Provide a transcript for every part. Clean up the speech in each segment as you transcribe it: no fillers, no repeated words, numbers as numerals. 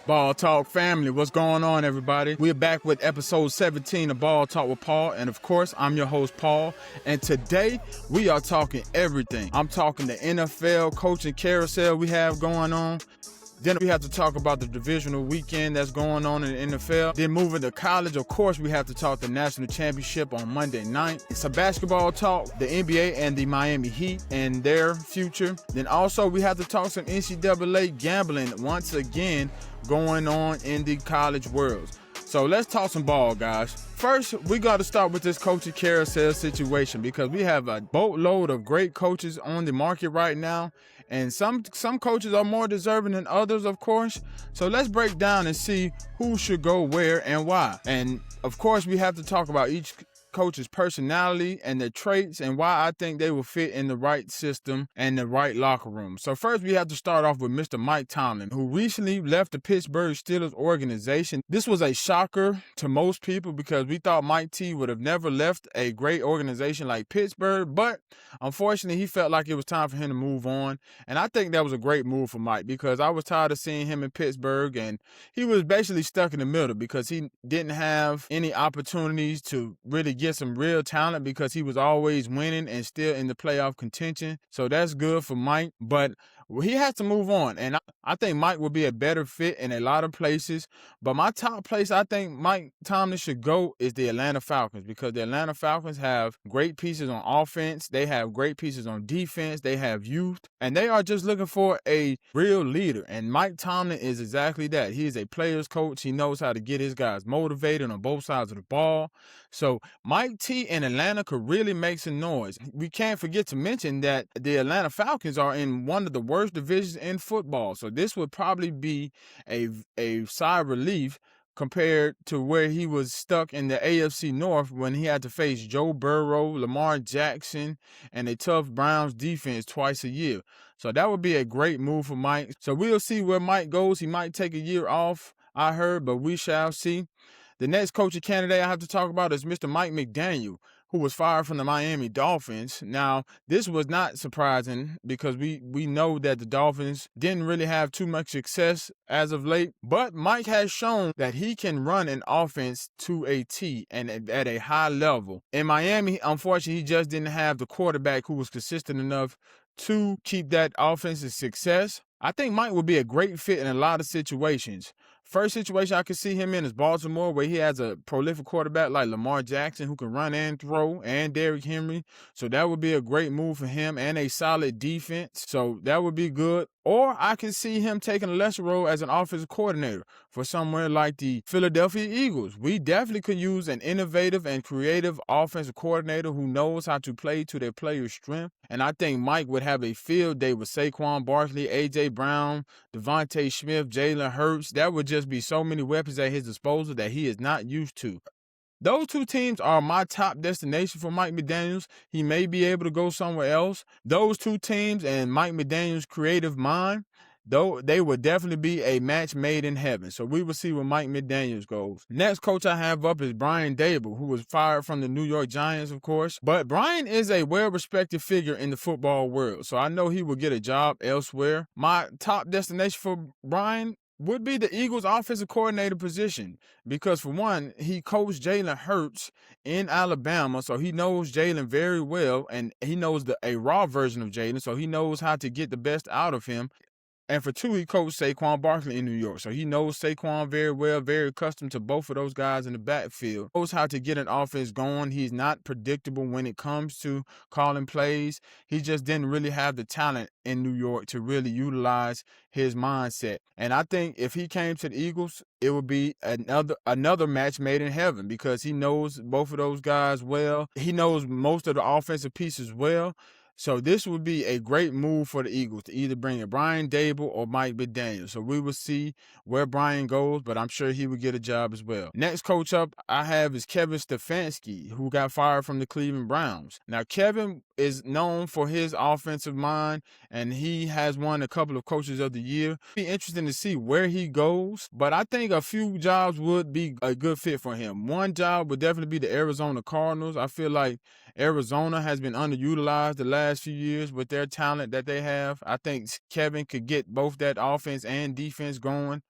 Ball Talk family, what's going on, everybody? We're back with episode 17 of Ball Talk with Paul, and of course, I'm your host, Paul, and today we are talking everything. I'm talking the NFL coaching carousel we have going on. Then we have to talk about the divisional weekend that's going on in the NFL. Then moving to college, of course, we have to talk the national championship on Monday night. It's a basketball talk, the NBA and the Miami Heat and their future. Then also we have to talk some NCAA gambling once again going on in the college world. So let's talk some ball, guys. First, we got to start with this coaching carousel situation because we have a boatload of great coaches on the market right now. And some coaches are more deserving than others, of course. So let's break down and see who should go where and why. And, of course, we have to talk about each coach's personality and their traits and why I think they will fit in the right system and the right locker room. So first we have to start off with Mr. Mike Tomlin, who recently left the Pittsburgh Steelers organization. This was a shocker to most people because we thought Mike T would have never left a great organization like Pittsburgh, but unfortunately he felt like it was time for him to move on. And I think that was a great move for Mike because I was tired of seeing him in Pittsburgh and he was basically stuck in the middle because he didn't have any opportunities to really get some real talent because he was always winning and still in the playoff contention. So that's good for Mike, but he has to move on. And I think Mike will be a better fit in a lot of places. But my top place I think Mike Tomlin should go is the Atlanta Falcons because the Atlanta Falcons have great pieces on offense. They have great pieces on defense. They have youth. And they are just looking for a real leader. And Mike Tomlin is exactly that. He is a player's coach. He knows how to get his guys motivated on both sides of the ball. So Mike T in Atlanta could really make some noise. We can't forget to mention that the Atlanta Falcons are in one of the worst divisions in football. So this would probably be a sigh of relief compared to where he was stuck in the AFC North when he had to face Joe Burrow, Lamar Jackson, and a tough Browns defense twice a year. So that would be a great move for Mike. So we'll see where Mike goes. He might take a year off, I heard, but we shall see. The next coaching candidate I have to talk about is Mr. Mike McDaniel, who was fired from the Miami Dolphins. Now, this was not surprising because we know that the Dolphins didn't really have too much success as of late, but Mike has shown that he can run an offense to a T and at a high level. In Miami, unfortunately, he just didn't have the quarterback who was consistent enough to keep that offensive success. I think Mike would be a great fit in a lot of situations. First situation I could see him in is Baltimore, where he has a prolific quarterback like Lamar Jackson who can run and throw, and Derrick Henry. So that would be a great move for him and a solid defense. So that would be good. Or I can see him taking a lesser role as an offensive coordinator for somewhere like the Philadelphia Eagles. We definitely could use an innovative and creative offensive coordinator who knows how to play to their players' strength. And I think Mike would have a field day with Saquon Barkley, A.J. Brown, Devontae Smith, Jalen Hurts. That would just be so many weapons at his disposal that he is not used to. Those two teams are my top destination for Mike McDaniels. He may be able to go somewhere else. Those two teams and Mike McDaniels' creative mind, though, they would definitely be a match made in heaven. So we will see where Mike McDaniels goes. Next coach I have up is Brian Daboll, who was fired from the New York Giants, of course. But Brian is a well-respected figure in the football world, so I know he will get a job elsewhere. My top destination for Brian would be the Eagles' offensive coordinator position because, for one, he coached Jalen Hurts in Alabama, so he knows Jalen very well, and he knows a raw version of Jalen, so he knows how to get the best out of him. And for two, he coached Saquon Barkley in New York. So he knows Saquon very well, very accustomed to both of those guys in the backfield. Knows how to get an offense going. He's not predictable when it comes to calling plays. He just didn't really have the talent in New York to really utilize his mindset. And I think if he came to the Eagles, it would be another match made in heaven because he knows both of those guys well. He knows most of the offensive pieces well. So this would be a great move for the Eagles to either bring in Brian Daboll or Mike McDaniel. So we will see where Brian goes, but I'm sure he would get a job as well. Next coach up I have is Kevin Stefanski, who got fired from the Cleveland Browns. Now, Kevin is known for his offensive mind, and he has won a couple of coaches of the year. It'll be interesting to see where he goes, but I think a few jobs would be a good fit for him. One job would definitely be the Arizona Cardinals. I feel like Arizona has been underutilized the last few years with their talent that they have. I think Kevin could get both that offense and defense going.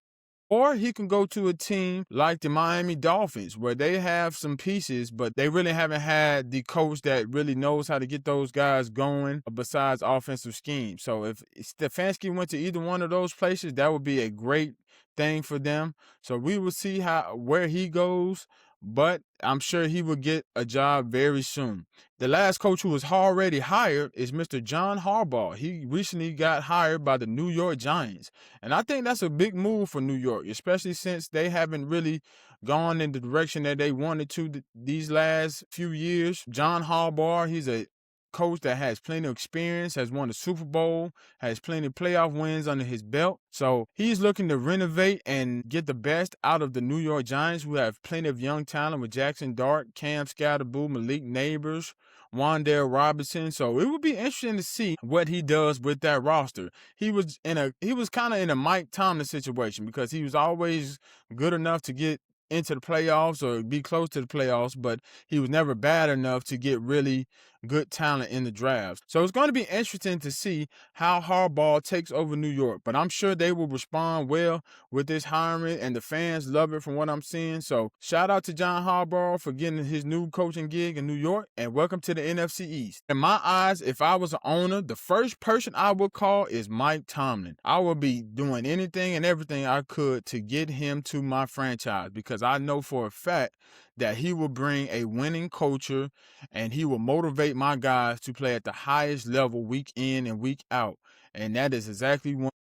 Or he can go to a team like the Miami Dolphins, where they have some pieces, but they really haven't had the coach that really knows how to get those guys going besides offensive scheme. So if Stefanski went to either one of those places, that would be a great thing for them. So we will see where he goes, but I'm sure he will get a job very soon. The last coach who was already hired is Mr. John Harbaugh. He recently got hired by the New York Giants. And I think that's a big move for New York, especially since they haven't really gone in the direction that they wanted to these last few years. John Harbaugh, he's a coach that has plenty of experience, has won the Super Bowl, has plenty of playoff wins under his belt. So he's looking to renovate and get the best out of the New York Giants, who have plenty of young talent with Jackson Dart, Cam Scatterboo, Malik Neighbors, Wan'Dale Robinson. So it would be interesting to see what he does with that roster. He was kind of in a Mike Tomlin situation, because he was always good enough to get into the playoffs or be close to the playoffs, but he was never bad enough to get really good talent in the draft. So it's going to be interesting to see how Harbaugh takes over New York, but I'm sure they will respond well with this hiring, and the fans love it from what I'm seeing. So shout out to John Harbaugh for getting his new coaching gig in New York, and welcome to the NFC East. In my eyes, if I was an owner, the first person I would call is Mike Tomlin. I would be doing anything and everything I could to get him to my franchise, because I know for a fact that he will bring a winning culture, and he will motivate my guys to play at the highest level week in and week out. And that is exactly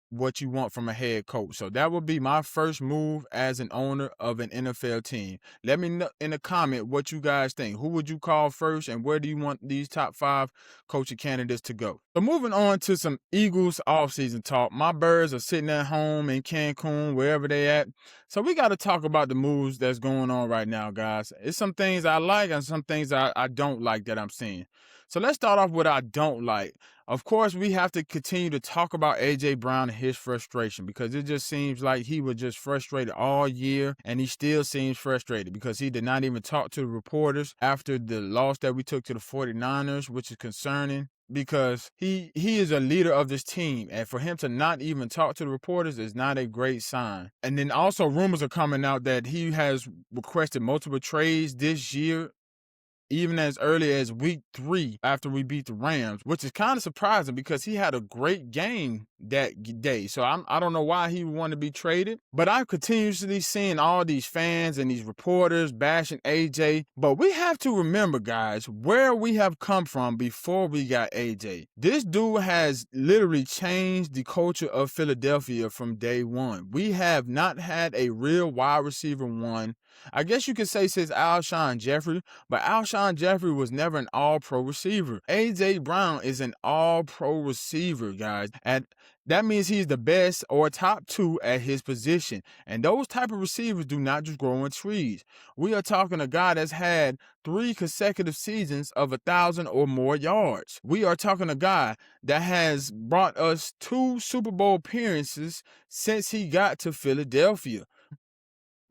what you want from a head coach. So that would be my first move as an owner of an NFL team. Let me know in the comment what you guys think. Who would you call first, and where do you want these top 5 coaching candidates to go? So moving on to some Eagles offseason talk. My birds are sitting at home in Cancun, wherever they at. So we got to talk about the moves that's going on right now, guys. It's some things I like and some things I don't like that I'm seeing. So let's start off with what I don't like. Of course, we have to continue to talk about A.J. Brown and his frustration, because it just seems like he was just frustrated all year, and he still seems frustrated because he did not even talk to the reporters after the loss that we took to the 49ers, which is concerning, because he is a leader of this team, and for him to not even talk to the reporters is not a great sign. And then also rumors are coming out that he has requested multiple trades this year, even as early as week 3 after we beat the Rams, which is kind of surprising because he had a great game that day. So I don't know why he would want to be traded, but I'm continuously seeing all these fans and these reporters bashing AJ. But we have to remember, guys, where we have come from before we got AJ. This dude has literally changed the culture of Philadelphia from day one. We have not had a real wide receiver one, I guess you could say, since Alshon Jeffrey, but Alshon Jeffrey was never an all-pro receiver. A.J. Brown is an all-pro receiver, guys, and that means he's the best or top 2 at his position. And those type of receivers do not just grow on trees. We are talking a guy that's had 3 consecutive seasons of 1,000 or more yards. We are talking a guy that has brought us 2 Super Bowl appearances since he got to Philadelphia.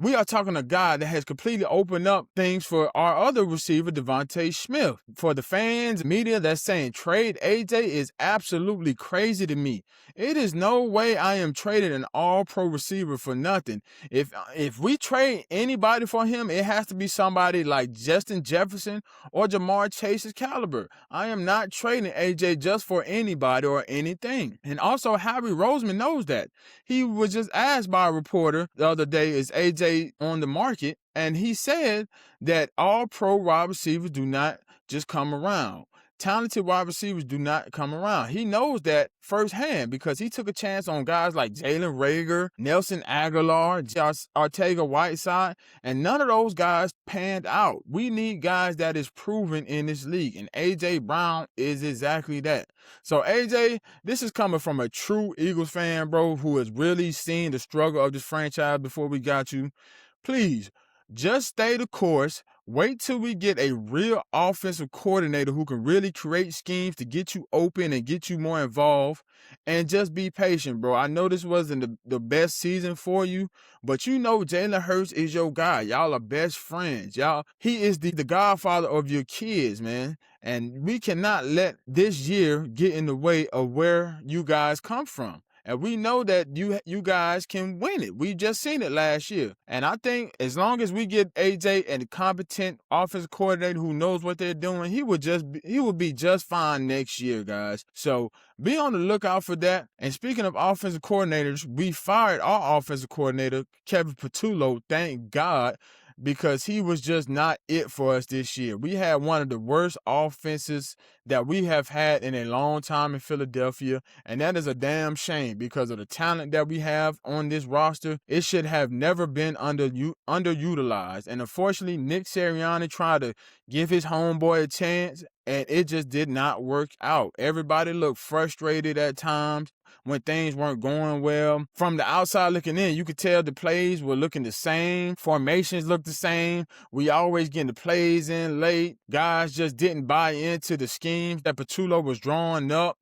We are talking a guy that has completely opened up things for our other receiver, Devontae Smith. For the fans, media that's saying trade AJ is absolutely crazy to me. It is no way I am trading an all-pro receiver for nothing. If we trade anybody for him, it has to be somebody like Justin Jefferson or Jamar Chase's caliber. I am not trading AJ just for anybody or anything. And also, Harry Roseman knows that. He was just asked by a reporter the other day, is AJ on the market? And he said that all pro wide receivers do not just come around. Talented wide receivers do not come around. He knows that firsthand because he took a chance on guys like Jalen Reagor, Nelson Aguilar, Ortega-Whiteside, and none of those guys panned out. We need guys that is proven in this league, and A.J. Brown is exactly that. So, AJ, this is coming from a true Eagles fan, bro, who has really seen the struggle of this franchise before we got you. Please, just stay the course. Wait till we get a real offensive coordinator who can really create schemes to get you open and get you more involved, and just be patient, bro. I know this wasn't the best season for you, but you know Jalen Hurts is your guy. Y'all are best friends. He is the godfather of your kids, man. And we cannot let this year get in the way of where you guys come from. And we know that you guys can win it. We just seen it last year. And I think as long as we get AJ and a competent offensive coordinator who knows what they're doing, he will be just fine next year, guys. So be on the lookout for that. And speaking of offensive coordinators, we fired our offensive coordinator, Kevin Patullo, thank God, because he was just not it for us this year. We had one of the worst offenses that we have had in a long time in Philadelphia, and that is a damn shame because of the talent that we have on this roster. It should have never been underutilized, and unfortunately, Nick Sirianni tried to give his homeboy a chance, and it just did not work out. Everybody looked frustrated at times when things weren't going well. From the outside looking in, you could tell the plays were looking the same. Formations looked the same. We always getting the plays in late. Guys just didn't buy into the schemes that Patullo was drawing up.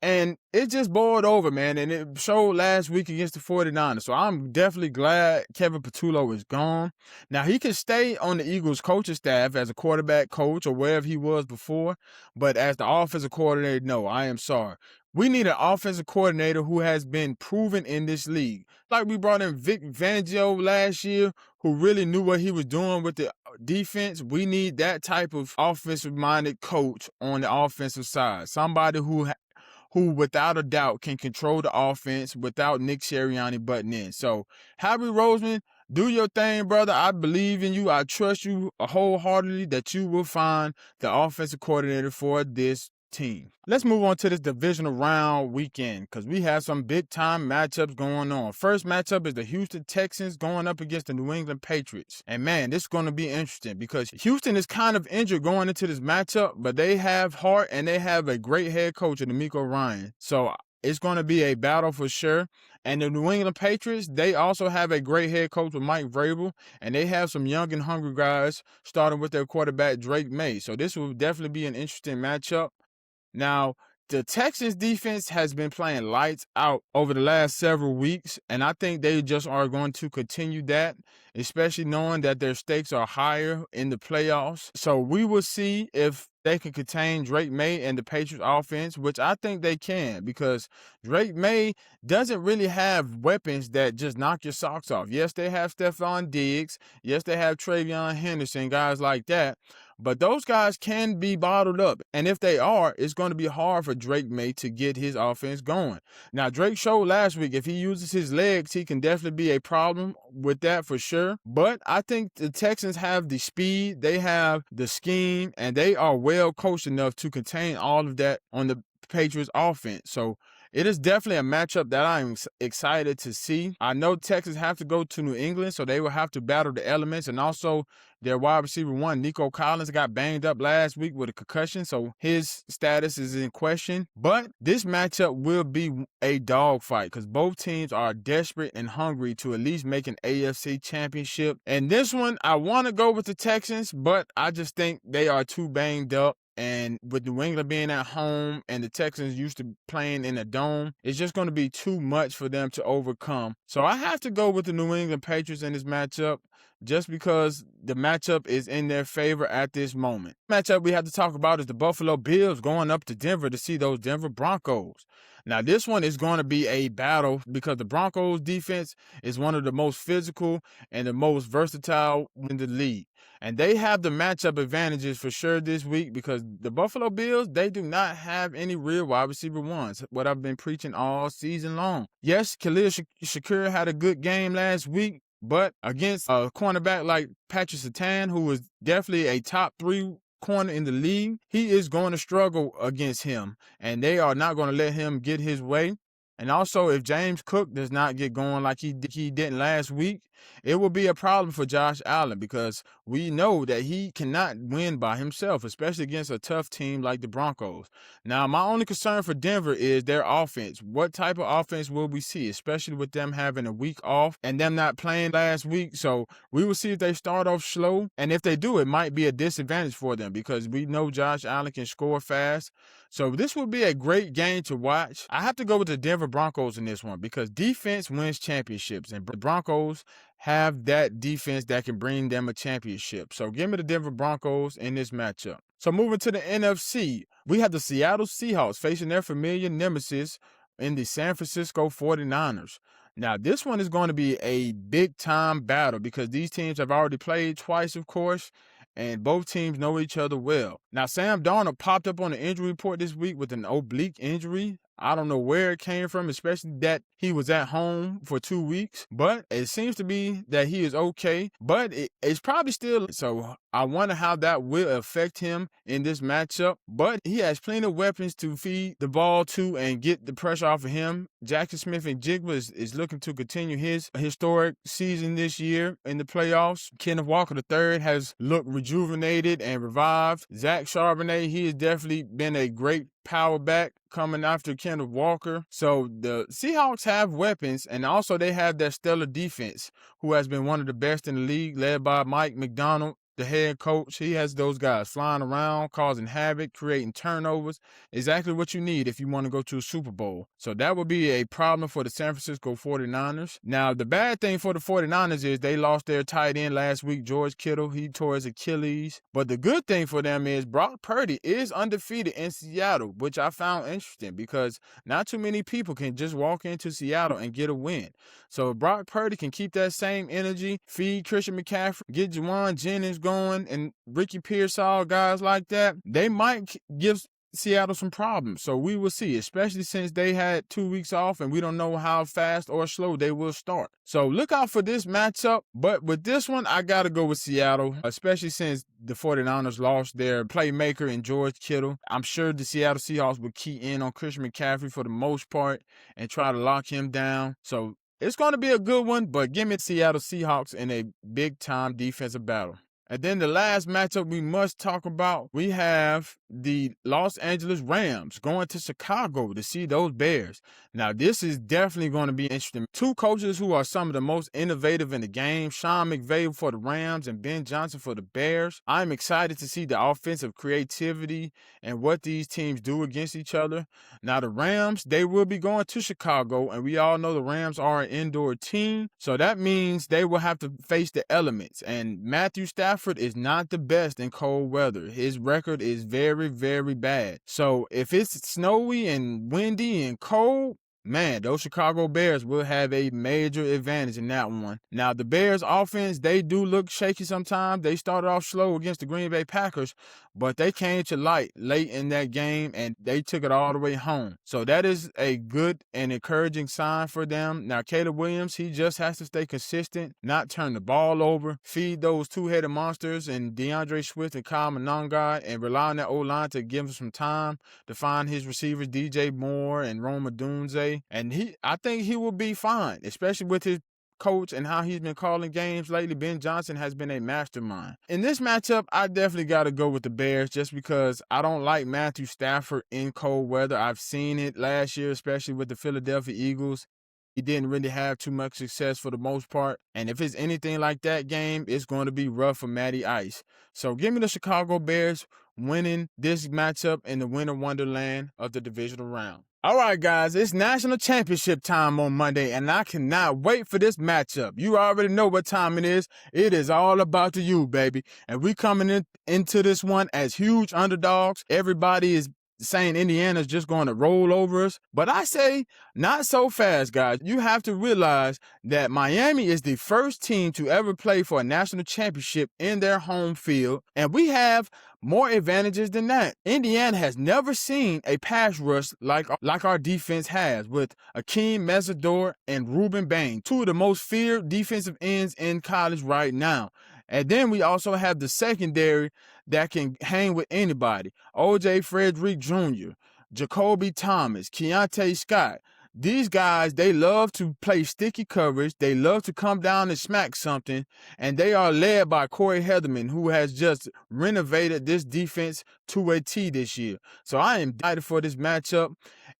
And it just boiled over, man, and it showed last week against the 49ers. So I'm definitely glad Kevin Patullo is gone. Now, he can stay on the Eagles coaching staff as a quarterback coach or wherever he was before, but as the offensive coordinator, no, I am sorry. We need an offensive coordinator who has been proven in this league. Like we brought in Vic Fangio last year, who really knew what he was doing with the defense. We need that type of offensive-minded coach on the offensive side. Somebody who without a doubt can control the offense without Nick Sirianni butting in. So, Howie Roseman, do your thing, brother. I believe in you. I trust you wholeheartedly that you will find the offensive coordinator for this team. Let's move on to this divisional round weekend because we have some big-time matchups going on. First matchup is the Houston Texans going up against the New England Patriots. And, man, this is going to be interesting because Houston is kind of injured going into this matchup, but they have heart and they have a great head coach in D'Amico Ryan. So it's going to be a battle for sure. And the New England Patriots, they also have a great head coach with Mike Vrabel, and they have some young and hungry guys starting with their quarterback, Drake May. So this will definitely be an interesting matchup. Now, the Texans defense has been playing lights out over the last several weeks, and I think they just are going to continue that, especially knowing that their stakes are higher in the playoffs. So we will see if they can contain Drake May and the Patriots offense, which I think they can because Drake May doesn't really have weapons that just knock your socks off. Yes, they have Stephon Diggs. Yes, they have Travion Henderson, guys like that. But those guys can be bottled up. And if they are, it's going to be hard for Drake May to get his offense going. Now, Drake showed last week if he uses his legs, he can definitely be a problem with that for sure. But I think the Texans have the speed, they have the scheme, and they are well coached enough to contain all of that on the Patriots offense. So it is definitely a matchup that I'm excited to see. I know Texans have to go to New England, so they will have to battle the elements. And also, their wide receiver one, Nico Collins, got banged up last week with a concussion, so his status is in question. But this matchup will be a dogfight because both teams are desperate and hungry to at least make an AFC championship. And this one, I want to go with the Texans, but I just think they are too banged up. And with New England being at home and the Texans used to playing in a dome, it's just going to be too much for them to overcome. So I have to go with the New England Patriots in this matchup just because the matchup is in their favor at this moment. Matchup we have to talk about is the Buffalo Bills going up to Denver to see those Denver Broncos. Now, this one is going to be a battle because the Broncos defense is one of the most physical and the most versatile in the league. And they have the matchup advantages for sure this week because the Buffalo Bills, they do not have any real wide receiver ones, what I've been preaching all season long. Yes, Khalil Shakir had a good game last week, but against a cornerback like Patrick Surtain, who was definitely a top 3 corner in the league, he is going to struggle against him, and they are not going to let him get his way. And also, if James Cook does not get going like he didn't last week, it will be a problem for Josh Allen because we know that he cannot win by himself, especially against a tough team like the Broncos. Now, my only concern for Denver is their offense. What type of offense will we see, especially with them having a week off and them not playing last week? So we will see if they start off slow. And if they do, it might be a disadvantage for them because we know Josh Allen can score fast. So this will be a great game to watch. I have to go with the Denver Broncos in this one because defense wins championships, and the Broncos have that defense that can bring them a championship. So give me the Denver Broncos in this matchup. So moving to the NFC, we have the Seattle Seahawks facing their familiar nemesis, in the San Francisco 49ers. Now, this one is going to be a big-time battle because these teams have already played twice, of course, and both teams know each other well. Now, Sam Darnold popped up on the injury report this week with an oblique injury. I don't know where it came from, especially that he was at home for 2 weeks. But it seems to be that he is okay. But it's probably still, so I wonder how that will affect him in this matchup. But he has plenty of weapons to feed the ball to and get the pressure off of him. Jackson Smith-Njigba is looking to continue his historic season this year in the playoffs. Kenneth Walker III has looked rejuvenated and revived. Zach Charbonnet, he has definitely been a great power back coming after Kenneth Walker. So the Seahawks have weapons, and also they have that stellar defense, who has been one of the best in the league, led by Mike McDaniel, the head coach. He has those guys flying around, causing havoc, creating turnovers. Exactly what you need if you want to go to a Super Bowl. So that would be a problem for the San Francisco 49ers. Now, the bad thing for the 49ers is they lost their tight end last week, George Kittle. He tore his Achilles. But the good thing for them is Brock Purdy is undefeated in Seattle, which I found interesting because not too many people can just walk into Seattle and get a win. So if Brock Purdy can keep that same energy, feed Christian McCaffrey, get Juwan Jennings going, and Ricky Pearsall, guys like that, they might give Seattle some problems. So we will see, especially since they had 2 weeks off and we don't know how fast or slow they will start. So look out for this matchup. But with this one, I got to go with Seattle, especially since the 49ers lost their playmaker in George Kittle. I'm sure the Seattle Seahawks will key in on Christian McCaffrey for the most part and try to lock him down. So it's going to be a good one, but give me the Seattle Seahawks in a big-time defensive battle. And then the last matchup we must talk about, we have the Los Angeles Rams going to Chicago to see those Bears. Now, this is definitely going to be interesting. Two coaches who are some of the most innovative in the game, Sean McVay for the Rams and Ben Johnson for the Bears. I'm excited to see the offensive creativity and what these teams do against each other. Now, the Rams, they will be going to Chicago, and we all know the Rams are an indoor team. So that means they will have to face the elements. And Matthew Stafford is not the best in cold weather. His record is very, very bad. So if it's snowy and windy and cold, man, those Chicago Bears will have a major advantage in that one. Now, the Bears offense, they do look shaky sometimes. They started off slow against the Green Bay Packers, but they came to light late in that game, and they took it all the way home. So that is a good and encouraging sign for them. Now, Caleb Williams, he just has to stay consistent, not turn the ball over, feed those two-headed monsters and DeAndre Swift and Kyle Monangai, and rely on that O-line to give him some time to find his receivers, DJ Moore and Rome Odunze. And I think he will be fine, especially with his coach and how he's been calling games lately. Ben Johnson has been a mastermind. In this matchup, I definitely got to go with the Bears just because I don't like Matthew Stafford in cold weather. I've seen it last year, especially with the Philadelphia Eagles. He didn't really have too much success for the most part. And if it's anything like that game, it's going to be rough for Matty Ice. So give me the Chicago Bears winning this matchup in the winter wonderland of the divisional round. All right, guys, it's national championship time on Monday, and I cannot wait for this matchup. You already know what time it is. It is all about the U, baby. And we coming into this one as huge underdogs. Everybody is saying Indiana's just going to roll over us. But I say, not so fast, guys. You have to realize that Miami is the first team to ever play for a national championship in their home field, and we have more advantages than that. Indiana has never seen a pass rush like our defense has, with Akeem Mesidor and Ruben Bain, two of the most feared defensive ends in college right now. And then we also have the secondary that can hang with anybody. O.J. Frederick Jr., Jacoby Thomas, Keontae Scott. These guys, they love to play sticky coverage. They love to come down and smack something. And they are led by Corey Heatherman, who has just renovated this defense to a T this year. So I am excited for this matchup.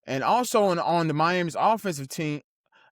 And also on the Miami's offensive team,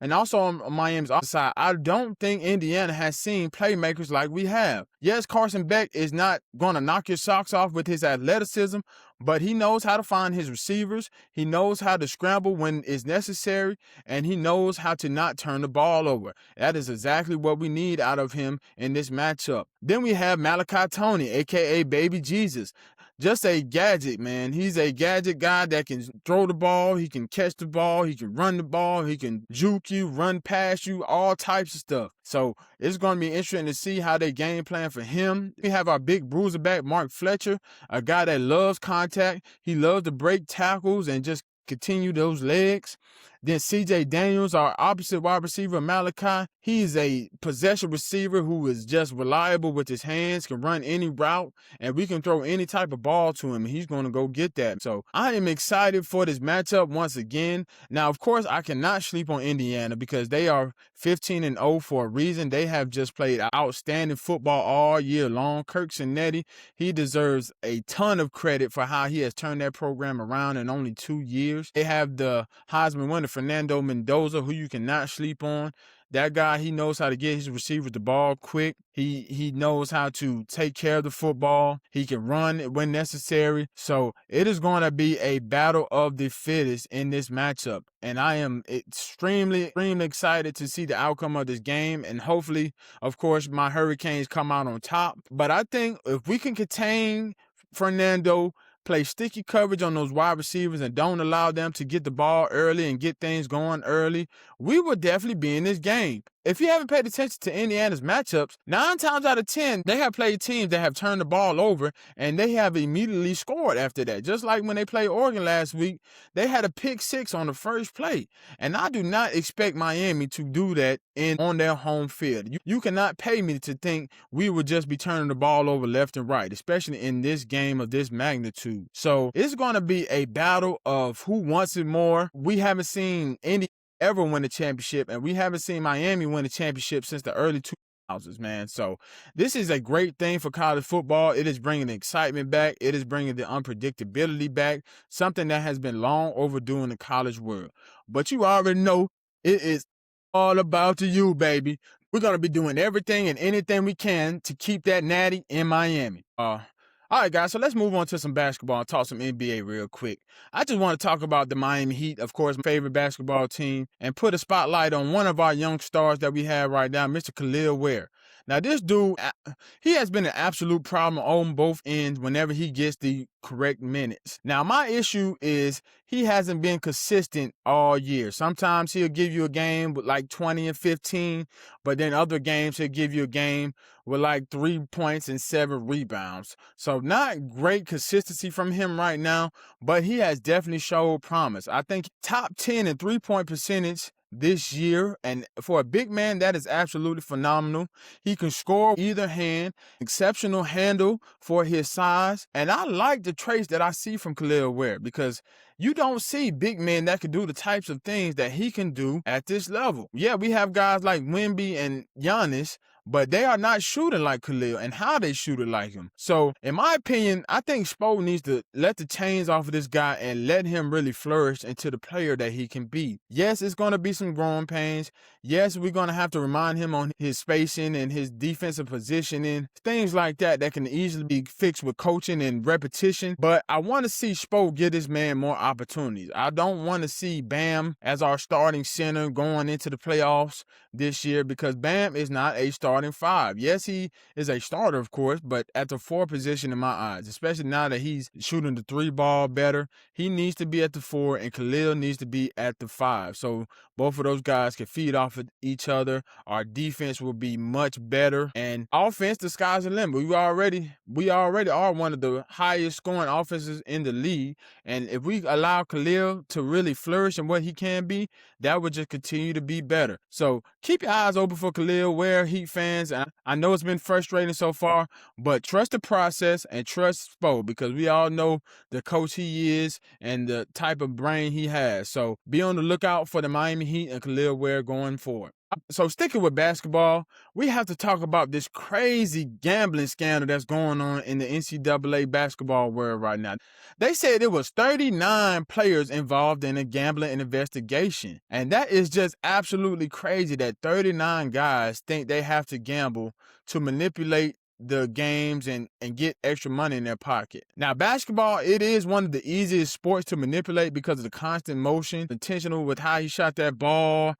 and also on Miami's side, I don't think Indiana has seen playmakers like we have. Yes, Carson Beck is not going to knock your socks off with his athleticism, but he knows how to find his receivers. He knows how to scramble when it's necessary, and he knows how to not turn the ball over. That is exactly what we need out of him in this matchup. Then we have Malachi Toney, a.k.a. Baby Jesus. just a gadget, man. He's a gadget guy that can throw the ball, he can catch the ball, he can run the ball, he can juke you, run past you, all types of stuff. So it's going to be interesting to see how they game plan for him. We have our big bruiser back, Mark Fletcher, a guy that loves contact. He loves to break tackles and just continue those legs. Then C.J. Daniels, our opposite wide receiver, Malachi. He's a possession receiver who is just reliable with his hands, can run any route, and we can throw any type of ball to him, and he's going to go get that. So I am excited for this matchup once again. Now, of course, I cannot sleep on Indiana because they are 15-0 for a reason. They have just played outstanding football all year long. Kirk Cinetti, he deserves a ton of credit for how he has turned that program around in only 2 years. They have the Heisman winner, Fernando Mendoza, who you cannot sleep on. That guy, he knows how to get his receivers the ball quick. He knows how to take care of the football. He can run when necessary. So it is going to be a battle of the fittest in this matchup. And I am extremely excited to see the outcome of this game. And hopefully, of course, my Hurricanes come out on top. But I think if we can contain Fernando, play sticky coverage on those wide receivers and don't allow them to get the ball early and get things going early, we will definitely be in this game. If you haven't paid attention to Indiana's matchups, 9 times out of 10, they have played teams that have turned the ball over and they have immediately scored after that. Just like when they played Oregon last week, they had a pick 6 on the first play. And I do not expect Miami to do that on their home field. You cannot pay me to think we would just be turning the ball over left and right, especially in this game of this magnitude. So it's going to be a battle of who wants it more. We haven't seen Indy ever win a championship, and we haven't seen Miami win a championship since the early 2000s, man. So this is a great thing for college football. It is bringing the excitement back. It is bringing the unpredictability back, something that has been long overdue in the college world. But you already know it is all about you, baby. We're going to be doing everything and anything we can to keep that natty in Miami. All right, guys, so let's move on to some basketball and talk some NBA real quick. I just want to talk about the Miami Heat, of course, my favorite basketball team, and put a spotlight on one of our young stars that we have right now, Mr. Khalil Ware. Now, this dude, he has been an absolute problem on both ends whenever he gets the correct minutes. Now, my issue is he hasn't been consistent all year. Sometimes he'll give you a game with like 20 and 15, but then other games he'll give you a game with like 3 points and 7 rebounds. So not great consistency from him right now, but he has definitely showed promise. I think top 10 in 3-point percentage this year, and for a big man, that is absolutely phenomenal. He can score either hand, exceptional handle for his size, and I like the traits that I see from Khalil Ware because you don't see big men that can do the types of things that he can do at this level. Yeah, we have guys like Wemby and Giannis, but they are not shooting like Khalil and how they shoot it like him. So, in my opinion, I think Spo needs to let the chains off of this guy and let him really flourish into the player that he can be. Yes, it's going to be some growing pains. Yes, we're going to have to remind him on his spacing and his defensive positioning, things like that can easily be fixed with coaching and repetition. But I want to see Spo give this man more opportunities. I don't want to see Bam as our starting center going into the playoffs this year because Bam is not a starting 5. Yes, he is a starter, of course, but at the 4 position in my eyes, especially now that he's shooting the 3 ball better, he needs to be at the 4 and Khalil needs to be at the 5. So both of those guys can feed off of each other. Our defense will be much better, and offense, the sky's the limit. We already are one of the highest scoring offenses in the league, and if we allow Khalil to really flourish in what he can be, that would just continue to be better. So keep your eyes open for Khalil Ware, Heat fans. I know it's been frustrating so far, but trust the process and trust Spo because we all know the coach he is and the type of brain he has. So be on the lookout for the Miami Heat and Khalil Ware going forward. So sticking with basketball, we have to talk about this crazy gambling scandal that's going on in the NCAA basketball world right now. They said there was 39 players involved in a gambling investigation. And that is just absolutely crazy that 39 guys think they have to gamble to manipulate the games and get extra money in their pocket. Now, basketball, it is one of the easiest sports to manipulate because of the constant motion, intentional with how he shot that ball,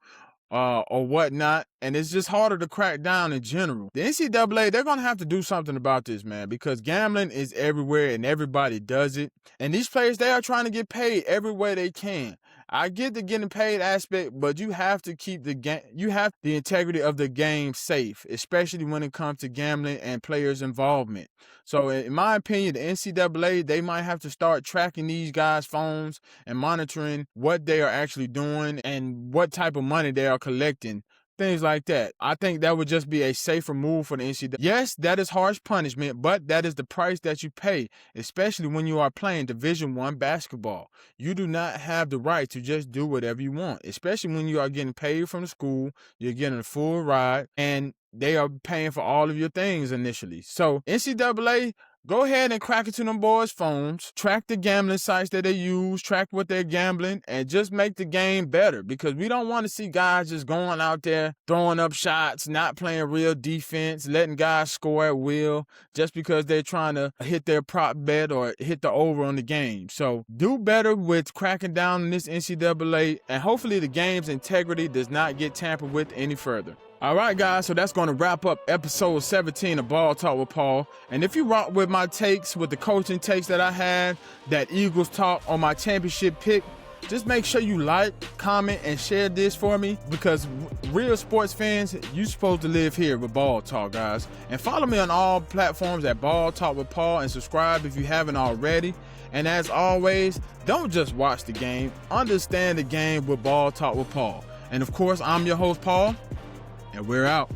or whatnot, and it's just harder to crack down in general. The NCAA, they're going to have to do something about this, man, because gambling is everywhere and everybody does it. And these players, they are trying to get paid every way they can. I get the getting paid aspect, but you have to keep the integrity of the game safe, especially when it comes to gambling and players' involvement. So in my opinion, the NCAA, they might have to start tracking these guys' phones and monitoring what they are actually doing and what type of money they are collecting. Things like that. I think that would just be a safer move for the NCAA. Yes, that is harsh punishment, but that is the price that you pay, especially when you are playing Division I basketball. You do not have the right to just do whatever you want, especially when you are getting paid from the school, you're getting a full ride, and they are paying for all of your things initially. So NCAA, go ahead and crack into them boys' phones, track the gambling sites that they use, track what they're gambling, and just make the game better, because we don't want to see guys just going out there, throwing up shots, not playing real defense, letting guys score at will just because they're trying to hit their prop bet or hit the over on the game. So do better with cracking down on this NCAA, and hopefully the game's integrity does not get tampered with any further. All right, guys, so that's going to wrap up episode 17 of Ball Talk with Paul. And if you rock with my takes, with the coaching takes that I had, that Eagles talk on my championship pick, just make sure you like, comment, and share this for me, because real sports fans, you supposed to live here with Ball Talk, guys. And follow me on all platforms at Ball Talk with Paul, and subscribe if you haven't already. And as always, don't just watch the game, understand the game with Ball Talk with Paul. And of course, I'm your host, Paul, and we're out.